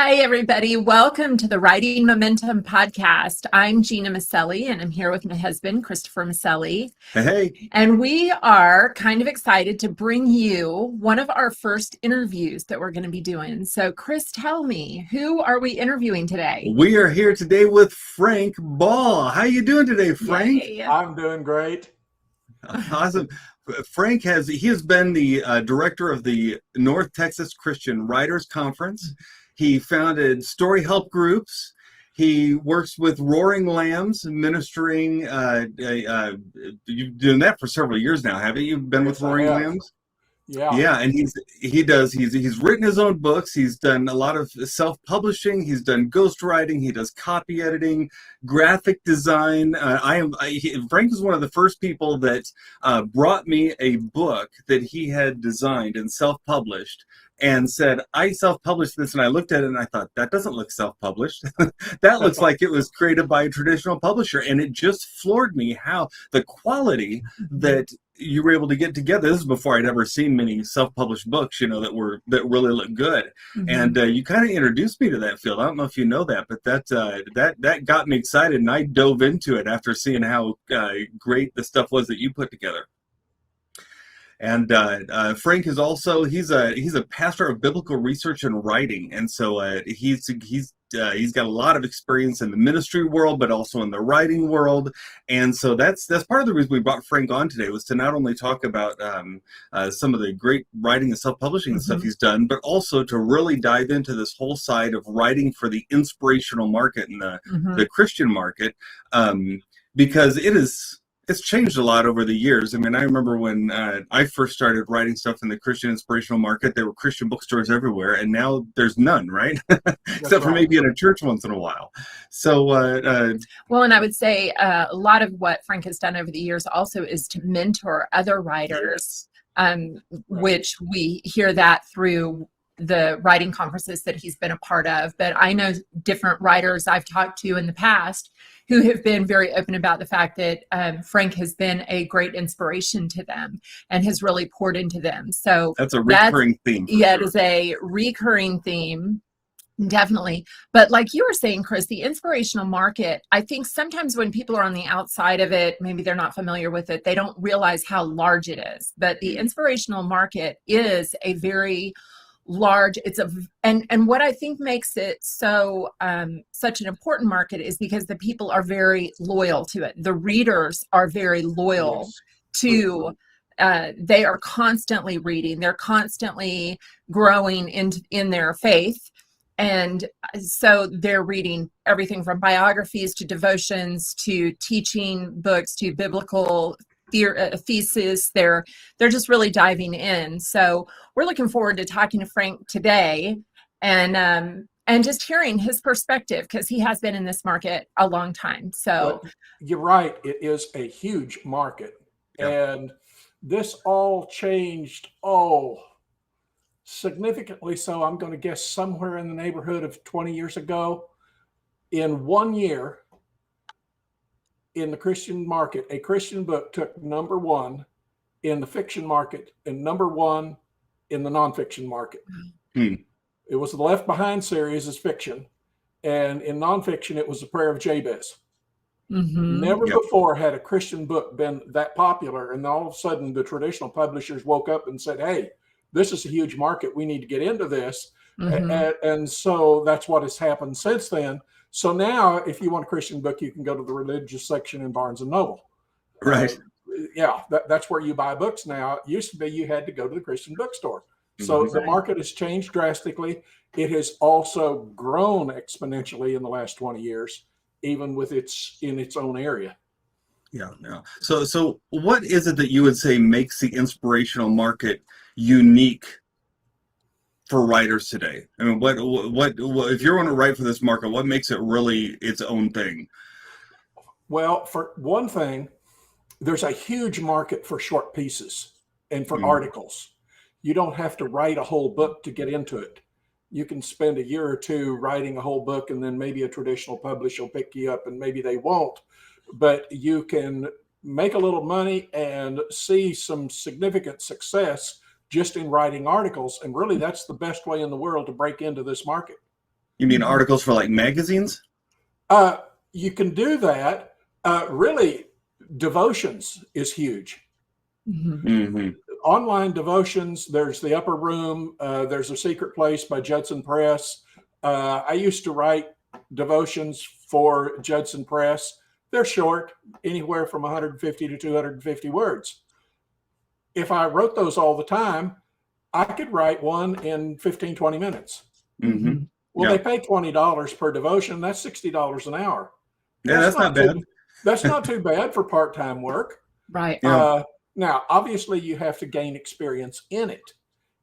Hi, everybody. Welcome to the Writing Momentum podcast. I'm Gena and I'm here with my husband, Christopher Maselli. Hey. And we are kind of excited to bring you one of our first interviews that we're going to be doing. So, Chris, tell me, who are we interviewing today? We are here today with Frank Ball. How you doing today, Frank? Yay. I'm doing great. Awesome. Frank has been the director of the North Texas Christian Writers Conference. He founded Story Help Groups. He works with Roaring Lambs, ministering. You've been doing that for several years now, haven't you? You've been with Roaring Lambs? Yeah, and he's written his own books. He's done a lot of self-publishing. He's done ghostwriting. He does copy editing, graphic design. Frank was one of the first people that brought me a book that he had designed and self-published, and said, I self-published this, and I looked at it and I thought, that doesn't look self-published. That looks like it was created by a traditional publisher. And it just floored me how the quality that you were able to get together. This is before I'd ever seen many self-published books, that really look good. Mm-hmm. And you kind of introduced me to that field. I don't know if you know that, but that got me excited, and I dove into it after seeing how great the stuff was that you put together. And Frank is also he's a pastor of biblical research and writing, and so he's got a lot of experience in the ministry world, but also in the writing world. And so that's part of the reason we brought Frank on today, was to not only talk about some of the great writing and self-publishing and stuff he's done, but also to really dive into this whole side of writing for the inspirational market and the Christian market, because it's changed a lot over the years. I mean, I remember when I first started writing stuff in the Christian inspirational market, there were Christian bookstores everywhere, and now there's none, right? Except for maybe in a church once in a while. So, well, and I would say a lot of what Frank has done over the years also is to mentor other writers, which we hear that through the writing conferences that he's been a part of. But I know different writers I've talked to in the past who have been very open about the fact that Frank has been a great inspiration to them and has really poured into them. So that's a recurring theme. Yeah, sure. It is a recurring theme, definitely. But like you were saying, Chris, the inspirational market, I think sometimes when people are on the outside of it, maybe they're not familiar with it, they don't realize how large it is. But the inspirational market is a very large, and what I think makes it so such an important market is because the people are very loyal to it. The readers are very loyal to they are constantly reading, they're constantly growing in their faith, and so they're reading everything from biographies to devotions to teaching books to biblical thesis. They're just really diving in. So we're looking forward to talking to Frank today and just hearing his perspective, because he has been in this market a long time. So you're right, it is a huge market. And this all changed significantly. So I'm going to guess somewhere in the neighborhood of 20 years ago. In 1 year, in the Christian market, a Christian book took #1 in the fiction market and #1 in the nonfiction market. It was the Left Behind series as fiction, and in nonfiction, it was The Prayer of Jabez. Never before had a Christian book been that popular, and all of a sudden, the traditional publishers woke up and said, hey, this is a huge market. We need to get into this. And so that's what has happened since then. So now, if you want a Christian book, you can go to the religious section in Barnes & Noble. Right. That's where you buy books now. It used to be you had to go to the Christian bookstore. So the market has changed drastically. It has also grown exponentially in the last 20 years, even with in its own area. Yeah. So what is it that you would say makes the inspirational market unique for writers today? I mean, what if you're going to write for this market, what makes it really its own thing? Well, for one thing, there's a huge market for short pieces and for articles. You don't have to write a whole book to get into it. You can spend a year or two writing a whole book, and then maybe a traditional publisher will pick you up, and maybe they won't. But you can make a little money and see some significant success just in writing articles. And really, that's the best way in the world to break into this market. You mean articles for like magazines? You can do that. Really, devotions is huge. Mm-hmm. Online devotions, there's the Upper Room, there's A Secret Place by Judson Press. I used to write devotions for Judson Press. They're short, anywhere from 150 to 250 words. If I wrote those all the time, I could write one in 15, 20 minutes. Mm-hmm. Well, Yeah. they pay $20 per devotion. That's $60 an hour. Yeah, that's not bad. That's not too bad for part-time work. Right. Yeah. Now, obviously, you have to gain experience in it.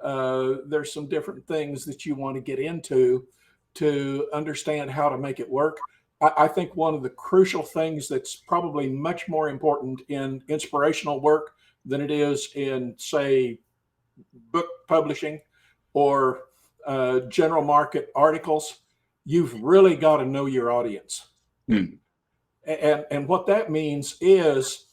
There's some different things that you want to get into to understand how to make it work. I think one of the crucial things that's probably much more important in inspirational work than it is in, say, book publishing or general market articles, you've really got to know your audience. And what that means is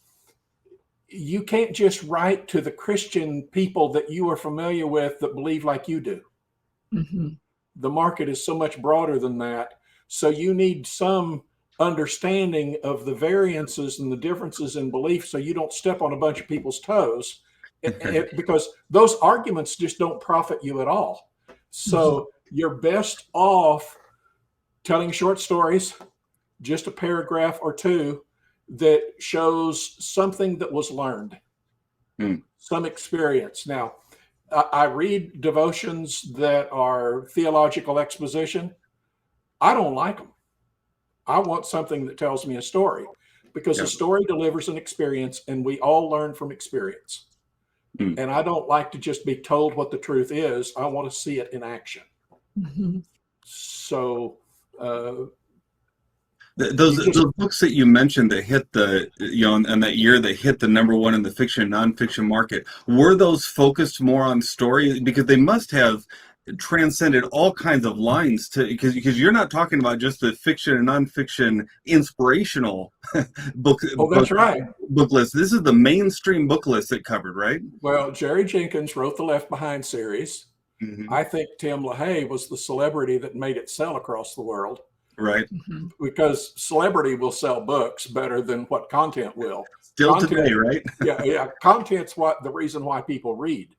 you can't just write to the Christian people that you are familiar with that believe like you do. The market is so much broader than that. So you need some understanding of the variances and the differences in belief so you don't step on a bunch of people's toes because those arguments just don't profit you at all. So you're best off telling short stories, just a paragraph or two that shows something that was learned, some experience. Now, I read devotions that are theological exposition. I don't like them. I want something that tells me a story because a story delivers an experience and we all learn from experience. And I don't like to just be told what the truth is. I want to see it in action. So, those books that you mentioned that hit the, and that year that hit the #1 in the fiction and nonfiction market, were those focused more on story? Because they must have transcended all kinds of lines because you're not talking about just the fiction and nonfiction inspirational book. Oh, that's right. Book list. This is the mainstream book list that covered, right? Well, Jerry Jenkins wrote the Left Behind series. I think Tim LaHaye was the celebrity that made it sell across the world. Right. Because celebrity will sell books better than what content will. Still today, right? yeah. Content's the reason why people read.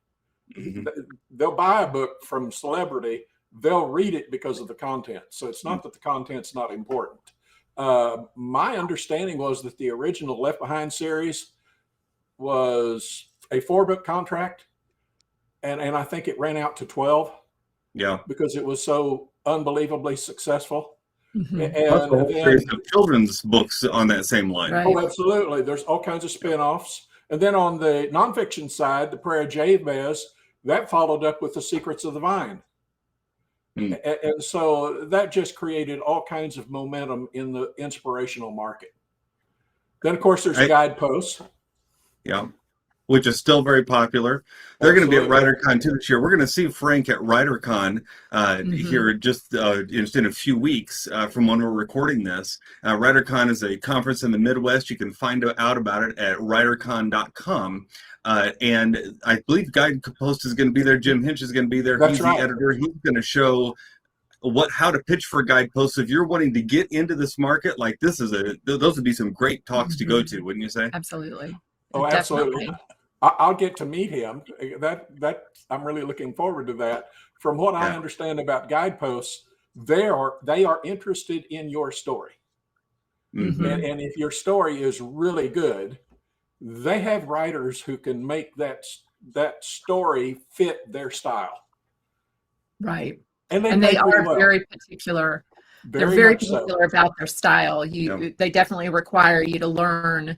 They'll buy a book from celebrity. They'll read it because of the content. So it's not that the content's not important. My understanding was that the original Left Behind series was a 4-book contract. And I think it ran out to 12. Yeah. Because it was so unbelievably successful. And then children's books on that same line. Right. Oh, absolutely. There's all kinds of spin-offs. And then on the nonfiction side, The Prayer of Jabez, that followed up with The Secrets of the Vine. And so that just created all kinds of momentum in the inspirational market. Then, of course, there's Guideposts. Yeah. Which is still very popular. They're going to be at WriterCon too this year. We're going to see Frank at WriterCon here just in a few weeks from when we're recording this. WriterCon is a conference in the Midwest. You can find out about it at writercon.com. And I believe Guidepost is going to be there. Jim Hinch is going to be there. He's the editor. He's going to show how to pitch for Guideposts. If you're wanting to get into this market, like those would be some great talks to go to, wouldn't you say? Absolutely. Oh, absolutely. I'll get to meet him. That I'm really looking forward to that. From what I understand about Guideposts, they are interested in your story. And if your story is really good, they have writers who can make that story fit their style. Right. And they are very particular. They're very particular about their style. They definitely require you to learn.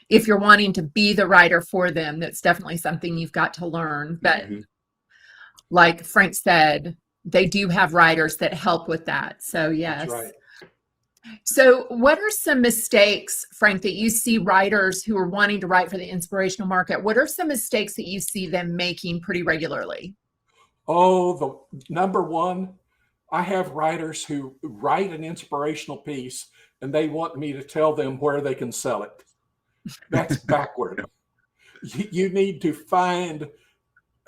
If you're wanting to be the writer for them, that's definitely something you've got to learn. But like Frank said, they do have writers that help with that. So yes. That's right. So what are some mistakes, Frank, that you see writers who are wanting to write for the inspirational market? What are some mistakes that you see them making pretty regularly? Oh, the number one, I have writers who write an inspirational piece and they want me to tell them where they can sell it. That's backward. You need to find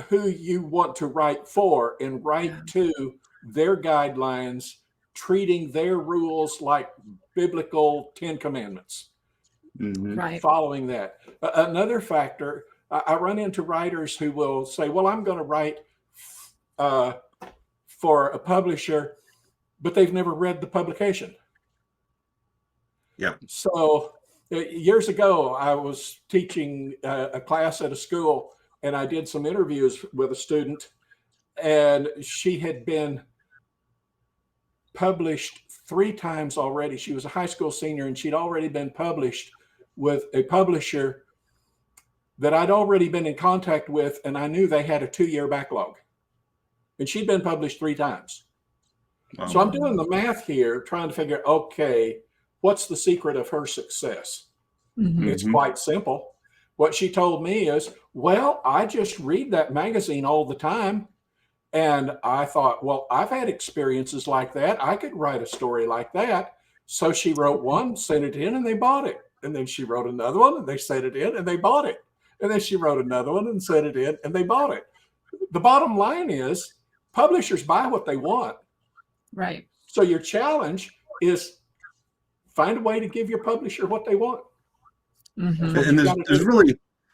who you want to write for and write to their guidelines treating their rules like biblical 10 commandments, Right. following that. Another factor, I run into writers who will say, well, I'm going to write for a publisher, but they've never read the publication. Yeah. So years ago, I was teaching a class at a school, and I did some interviews with a student, and she had been published 3 times already. She was a high school senior, and she'd already been published with a publisher that I'd already been in contact with, and I knew they had a 2-year backlog. And she'd been published 3 times. Wow. So I'm doing the math here, trying to figure, okay, what's the secret of her success? It's quite simple. What she told me is, well, I just read that magazine all the time. And I thought, well, I've had experiences like that. I could write a story like that. So she wrote one, sent it in, and they bought it. And then she wrote another one, and they sent it in, and they bought it. And then she wrote another one and sent it in, and they bought it. The bottom line is publishers buy what they want. Right. So your challenge is find a way to give your publisher what they want. And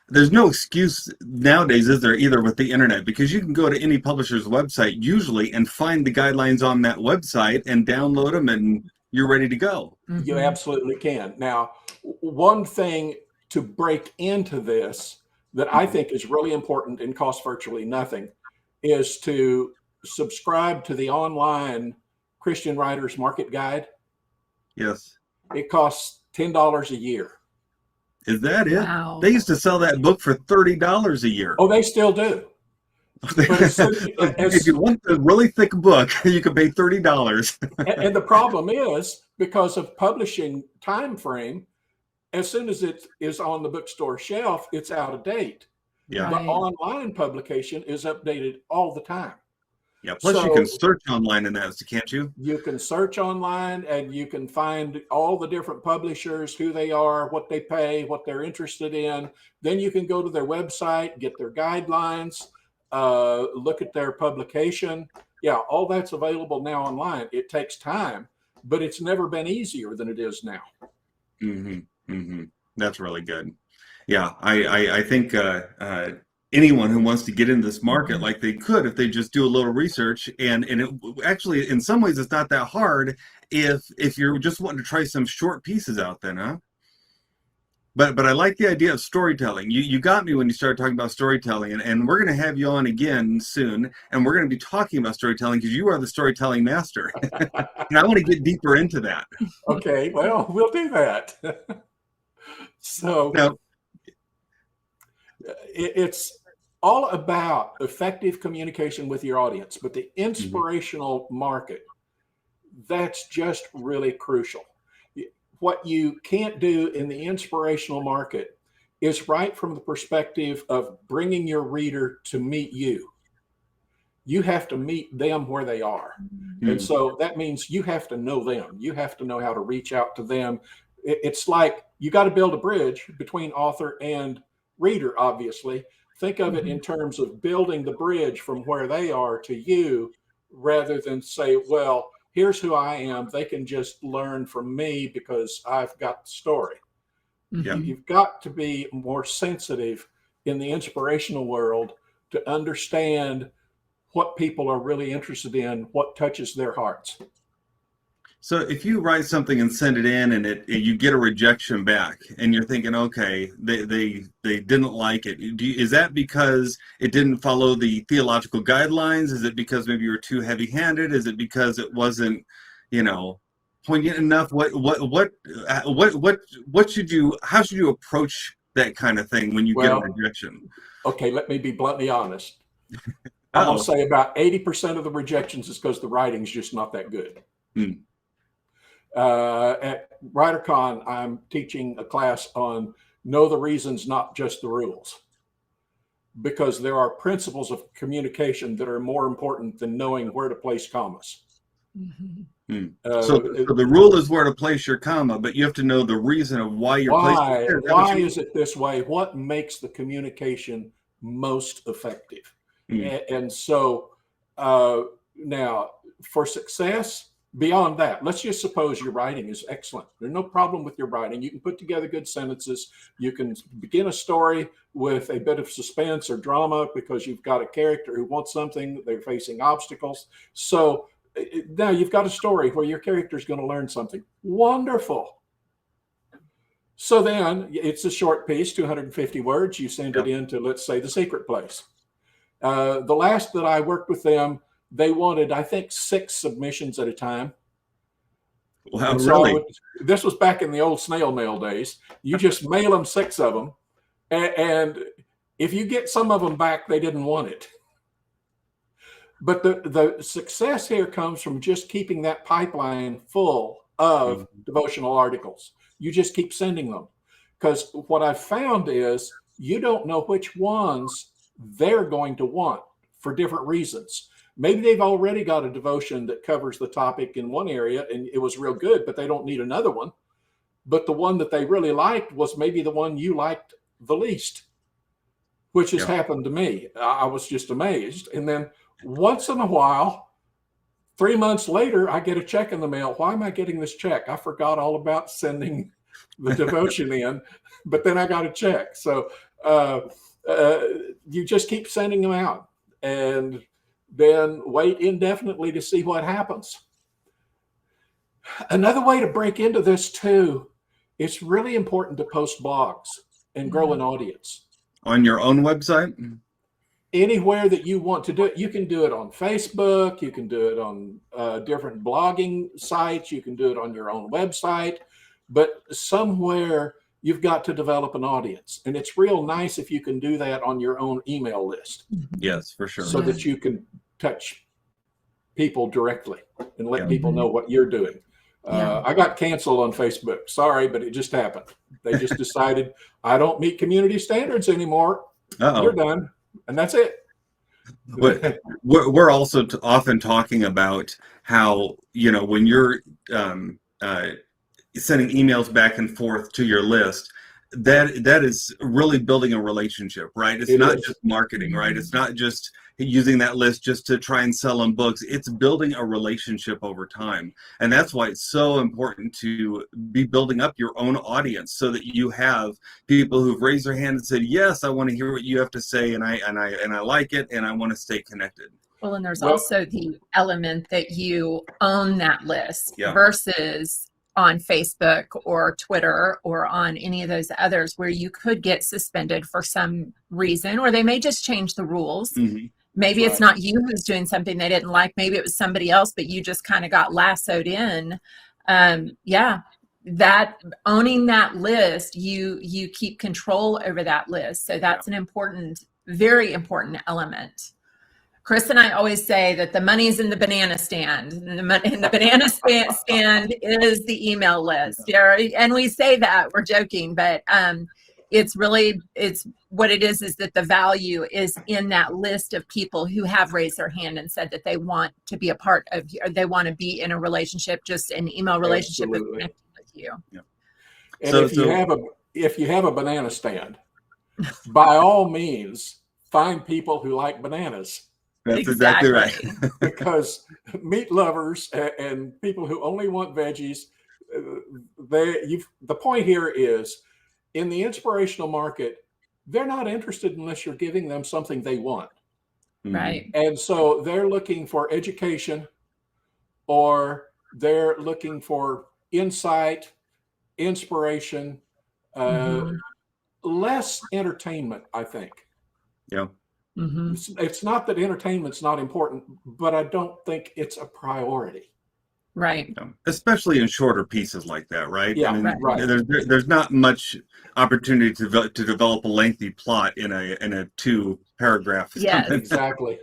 there's no excuse nowadays, is there, either, with the internet? Because you can go to any publisher's website usually and find the guidelines on that website and download them, and you're ready to go. You absolutely can. Now, one thing to break into this that I think is really important and costs virtually nothing is to subscribe to the online Christian Writers Market Guide. Yes. It costs $10 a year. Is that it? Wow. They used to sell that book for $30 a year. Oh, they still do. If you want a really thick book, you can pay $30. And the problem is, because of publishing time frame, as soon as it is on the bookstore shelf, it's out of date. Yeah. The Right. online publication is updated all the time. Yeah. Plus, you can search online in that, can't you? You can search online, and you can find all the different publishers, who they are, what they pay, what they're interested in. Then you can go to their website, get their guidelines, look at their publication. Yeah, all that's available now online. It takes time, but it's never been easier than it is now. That's really good. Yeah, I think anyone who wants to get into this market, like they could, if they just do a little research, and it actually, in some ways, it's not that hard if you're just wanting to try some short pieces out then, huh? But I like the idea of storytelling. You got me when you started talking about storytelling, and we're going to have you on again soon, and we're going to be talking about storytelling because you are the storytelling master, and I want to get deeper into that. Okay, well, we'll do that. So Now, it's all about effective communication with your audience, but the inspirational market, that's just really crucial. What you can't do in the inspirational market is right from the perspective of bringing your reader to meet you. You have to meet them where they are. And so that means you have to know them. You have to know how to reach out to them. It's like you got to build a bridge between author and reader, obviously. Think of it in terms of building the bridge from where they are to you, rather than say, well, here's who I am. They can just learn from me because I've got the story. You've got to be more sensitive in the inspirational world to understand what people are really interested in, what touches their hearts. So if you write something and send it in, and you get a rejection back, and you're thinking, okay, they didn't like it. Is that because it didn't follow the theological guidelines? Is it because maybe you were too heavy-handed? Is it because it wasn't, poignant enough? What should you? How should you approach that kind of thing when you get a rejection? Okay, let me be bluntly honest. I'm going to say about 80% of the rejections is because the writing's just not that good. At WriterCon, I'm teaching a class on know the reasons, not just the rules, because there are principles of communication that are more important than knowing where to place commas. So the rule is where to place your comma, but you have to know the reason of why you're placing it. Why is it this way? What makes the communication most effective? And so now, for success, beyond that, let's just suppose your writing is excellent. There's no problem with your writing. You can put together good sentences. You can begin a story with a bit of suspense or drama because you've got a character who wants something, they're facing obstacles. So now you've got a story where your character is going to learn something. Wonderful. So then it's a short piece, 250 words. You send it into, let's say, The Secret Place. The last that I worked with them, they wanted, I think, 6 submissions at a time. Wow, so really? This was back in the old snail mail days. You just mail them 6 of them. And if you get some of them back, they didn't want it. But the success here comes from just keeping that pipeline full of devotional articles. You just keep sending them. Because what I've found is you don't know which ones they're going to want for different reasons. Maybe they've already got a devotion that covers the topic in one area and it was real good, but they don't need another one. But the one that they really liked was maybe the one you liked the least, which has happened to me. I was just amazed. And then once in a while, 3 months later, I get a check in the mail. Why am I getting this check? I forgot all about sending the devotion in, but then I got a check. So you just keep sending them out and then wait indefinitely to see what happens. Another way to break into this too, it's really important to post blogs and grow an audience. On your own website? Anywhere that you want to do it. You can do it on Facebook. You can do it on different blogging sites. You can do it on your own website. But somewhere you've got to develop an audience. And it's real nice if you can do that on your own email list. Yes, for sure. So that you can touch people directly and let people know what you're doing. I got canceled on Facebook. Sorry, but it just happened. They just decided, I don't meet community standards anymore. You're done. And that's it. But we're also often talking about how, when you're sending emails back and forth to your list, that is really building a relationship, right? It's not just marketing, right? It's not just using that list just to try and sell them books. It's building a relationship over time. And that's why it's so important to be building up your own audience so that you have people who've raised their hand and said, yes, I want to hear what you have to say, and I like it, and I want to stay connected. Well, and there's also the element that you own that list versus on Facebook or Twitter or on any of those others where you could get suspended for some reason, or they may just change the rules. Maybe it's not you who's doing something they didn't like. Maybe it was somebody else, but you just kind of got lassoed in. That owning that list, you keep control over that list. So that's an important, very important element. Chris and I always say that the money's in the banana stand, and the banana stand is the email list. And we say that, we're joking, but it's what it is that the value is in that list of people who have raised their hand and said that they want to be a part of, or they want to be in a relationship, just an email relationship with you. And if you have a banana stand, by all means, find people who like bananas. That's exactly right. Because meat lovers and people who only want veggies, the point here is, in the inspirational market, they're not interested unless you're giving them something they want. Right. And so they're looking for education, or they're looking for insight, inspiration, less entertainment, I think. Yeah. It's not that entertainment's not important, but I don't think it's a priority. Right. Especially in shorter pieces like that, right? Yeah, I mean, right. There's not much opportunity to develop a lengthy plot in a 2-paragraph. Yes, exactly.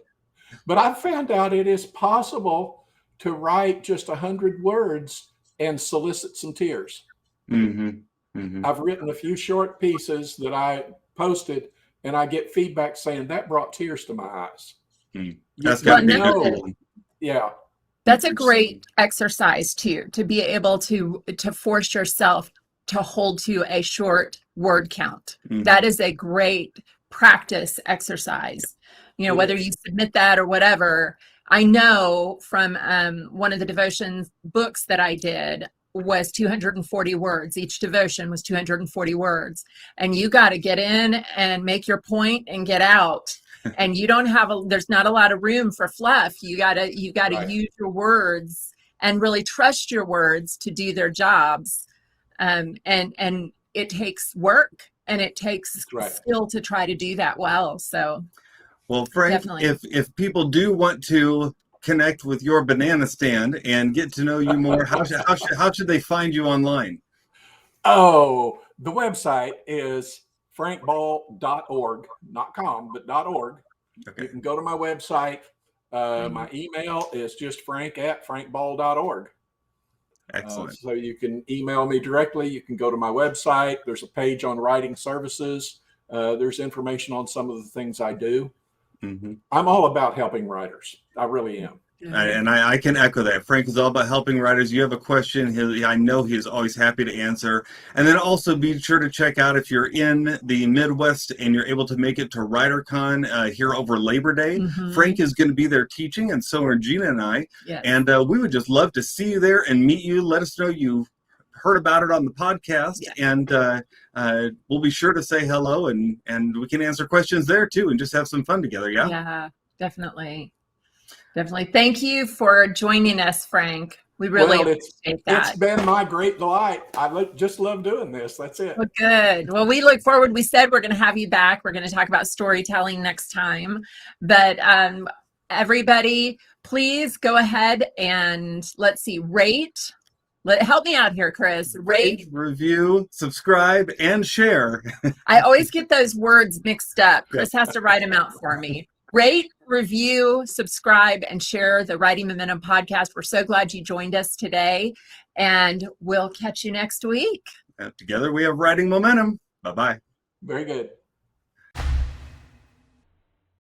But I've found out it is possible to write just 100 words and solicit some tears. I've written a few short pieces that I posted, and I get feedback saying that brought tears to my eyes. That's got to be cool. Yeah. That's a great exercise too, to be able to force yourself to hold to a short word count. That is a great practice exercise. Whether you submit that or whatever, I know from one of the devotions books that I did was 240 words. Each devotion was 240 words. And you got to get in and make your point and get out. And you don't have there's not a lot of room for fluff. You got to Right. use your words and really trust your words to do their jobs. And it takes work and it takes That's right. skill to try to do that well. So Well, Frank, definitely. if people do want to connect with your banana stand and get to know you more, how should they find you online? Oh, the website is frankball.org, not com, but .org. Okay. You can go to my website. My email is just frank@frankball.org. Excellent. So you can email me directly. You can go to my website. There's a page on writing services. There's information on some of the things I do. Mm-hmm. I'm all about helping writers. I really am. And I can echo that. Frank is all about helping writers. You have a question, I know he's always happy to answer. And then also be sure to check out if you're in the Midwest and you're able to make it to WriterCon here over Labor Day. Mm-hmm. Frank is going to be there teaching, and so are Gena and I. Yes. And we would just love to see you there and meet you. Let us know you heard about it on the podcast, and we'll be sure to say hello, and we can answer questions there too, and just have some fun together. Yeah, definitely. Thank you for joining us, Frank. We really appreciate that. It's been my great delight. I just love doing this. That's it. Well, good. Well, we look forward. We said we're going to have you back. We're going to talk about storytelling next time. But everybody, please go ahead and rate. Help me out here, Chris. Rate, review, subscribe, and share. I always get those words mixed up. Chris has to write them out for me. Rate, review, subscribe, and share the Writing Momentum podcast. We're so glad you joined us today, and we'll catch you next week. Together we have Writing Momentum. Bye-bye. Very good.